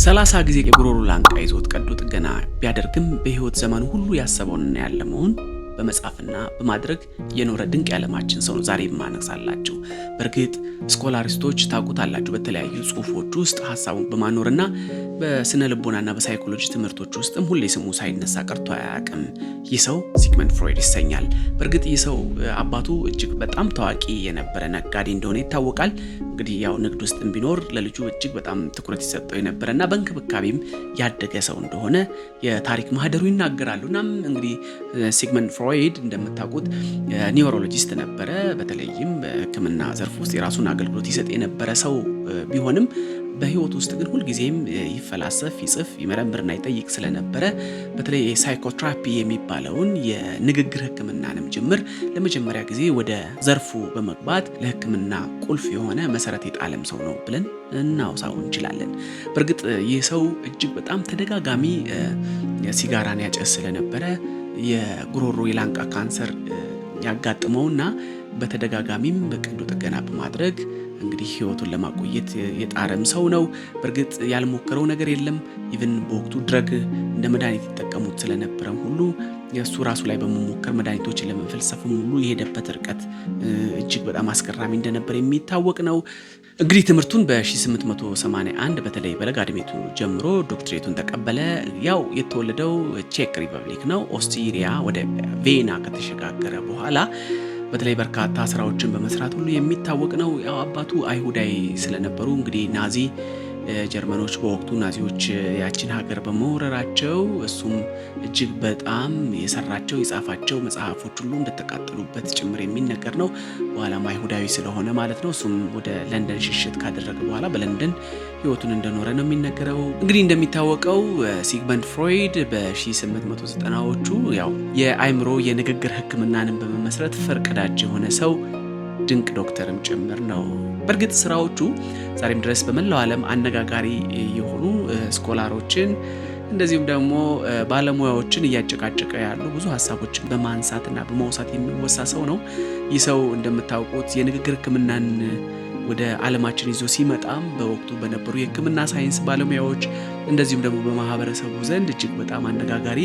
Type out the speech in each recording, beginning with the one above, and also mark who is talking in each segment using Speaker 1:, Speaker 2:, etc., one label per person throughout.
Speaker 1: 30 ጊዜ የጉሮሮ ላንቃ ይዞት ቀዶ ጥገና ቢያደርግም በህይወት ዘመኑ ሁሉ ያሰበውንና ያለመውን በመጻፍና በማድረግ የኖረ ድንቅ ያለማችን ሰው ነው ዛሬ ማነሳላችሁ። በርግጥ ስኮላሪስቶች ታውቁታላችሁ በተለያዩ ጽሁፎች ውስጥ ሐሳቡን በማኖርና በስነ ልቦናና በሳይኮሎጂ ትምህርቶች ውስጥም ሁሌ ስሙ ሳይነሳ ቀርቶ አያውቅም። ይህ ሰው ሲግመንድ ፍሮይድ ይሰኛል። በርግጥ ይህ ሰው አባቱ እጅግ በጣም ታዋቂ የነበረ ነጋዴ እንደሆነ ይታወቃል። እንግዲህ ያው ንግድ ውስጥም ቢኖር ለልጁ እጅግ በጣም ትኩረት ይሰጠው የነበረና በእንክብካቤም ያደገ ሰው እንደሆነ የታሪክ ማህደሩ ይናገራሉ። እናም እንግዲህ ሲግመንድ ፍሮይድ እንደምታውቁት ኒውሮሎጂስት ነበረ። በተለይም በሕክምና ዘርፍ ውስጥ የራሱን አገልግሎት ይሰጥ የነበረ ሰው ቢሆንም በህይወት ውስጥ ግን ሁልጊዜም ይፈላሰፍ፣ ይጽፍ፣ ይመረምርና ይጠይቅ ስለነበረ በተለይ ሳይኮትራፒ የሚባለውን የንግግር ሕክምናንም ጭምር ለመጀመሪያ ጊዜ ወደ ዘርፉ በመግባት ለሕክምና ቁልፍ የሆነ መሰረት የጣለም ሰው ነው ብለን እናውሳው እንችላለን። በርግጥ ይህ ሰው እጅግ በጣም ተደጋጋሚ ሲጋራን ያጨስ ስለነበረ የጉሮሮ የላንቃ ካንሰር ያጋጥመውና በተደጋጋሚም በቀዶ ጥገና በማድረግ እንግዲህ ህይወቱን ለማቆየት የጣረም ሰው ነው። በርግጥ ያልሞከረው ነገር የለም። ኢቭን በወቅቱ ድረግ እንደ መድኃኒት ይጠቀሙት ስለነበረም ሁሉ የሱ ራሱ ላይ በመሞከር መድኃኒቶችን ለመፈልሰፍም ሁሉ የሄደበት ርቀት እጅግ በጣም አስገራሚ እንደነበር የሚታወቅ ነው። እንግዲህ ትምህርቱን በ1881 በተለይ በለጋ ዕድሜቱ ጀምሮ ዶክትሬቱን ተቀበለ። ያው የተወለደው ቼክ ሪፐብሊክ ነው። ኦስትሪያ ወደ ቬና ከተሸጋገረ በኋላ በተለይ በርካታ ስራዎችን በመስራት ሁሉ የሚታወቅ ነው። ያው አባቱ አይሁዳዊ ስለነበሩ እንግዲህ ናዚ ጀርመኖች በወቅቱ ናዚዎች ያችን ሀገር በመወረራቸው እሱም እጅግ በጣም የሰራቸው የጻፋቸው መጽሐፎች ሁሉ እንደተቃጠሉበት ጭምር የሚነገር ነው። በኋላም አይሁዳዊ ስለሆነ ማለት ነው። እሱም ወደ ለንደን ሽሽት ካደረገ በኋላ በለንደን ህይወቱን እንደኖረ ነው የሚነገረው። እንግዲህ እንደሚታወቀው ሲግመንድ ፍሮይድ በ1890ዎቹ ያው የአእምሮ የንግግር ሕክምናንን በመመስረት ፈርቀዳጅ የሆነ ሰው ድንቅ ዶክተርም ጭምር ነው። በርግጥ ስራዎቹ ዛሬም ድረስ በመላው ዓለም አነጋጋሪ የሆኑ ስኮላሮችን እንደዚሁም ደግሞ ባለሙያዎችን እያጨቃጨቀ ያሉ ብዙ ሐሳቦችን በማንሳትና በማውሳት የሚወሳ ሰው ነው። ይህ ሰው እንደምታውቁት የንግግር ሕክምናን ወደ ዓለማችን ይዞ ሲመጣም በወቅቱ በነበሩ የሕክምና ሳይንስ ባለሙያዎች እንደዚሁም ደግሞ በማህበረሰቡ ዘንድ እጅግ በጣም አነጋጋሪ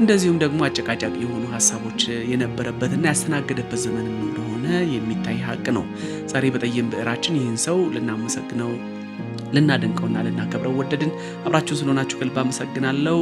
Speaker 1: እንደዚሁም ደግሞ አጨቃጫቂ የሆኑ ሐሳቦች የነበረበትና ያስተናገደበት ዘመንም እንደሆነ የሚታይ ሀቅ ነው። ዛሬ በጠይም ብዕራችን ይህን ሰው ልናመሰግነው ልናደንቀውና ልናከብረው ወደድን። አብራችሁን ስለሆናችሁ ከልብ አመሰግናለሁ።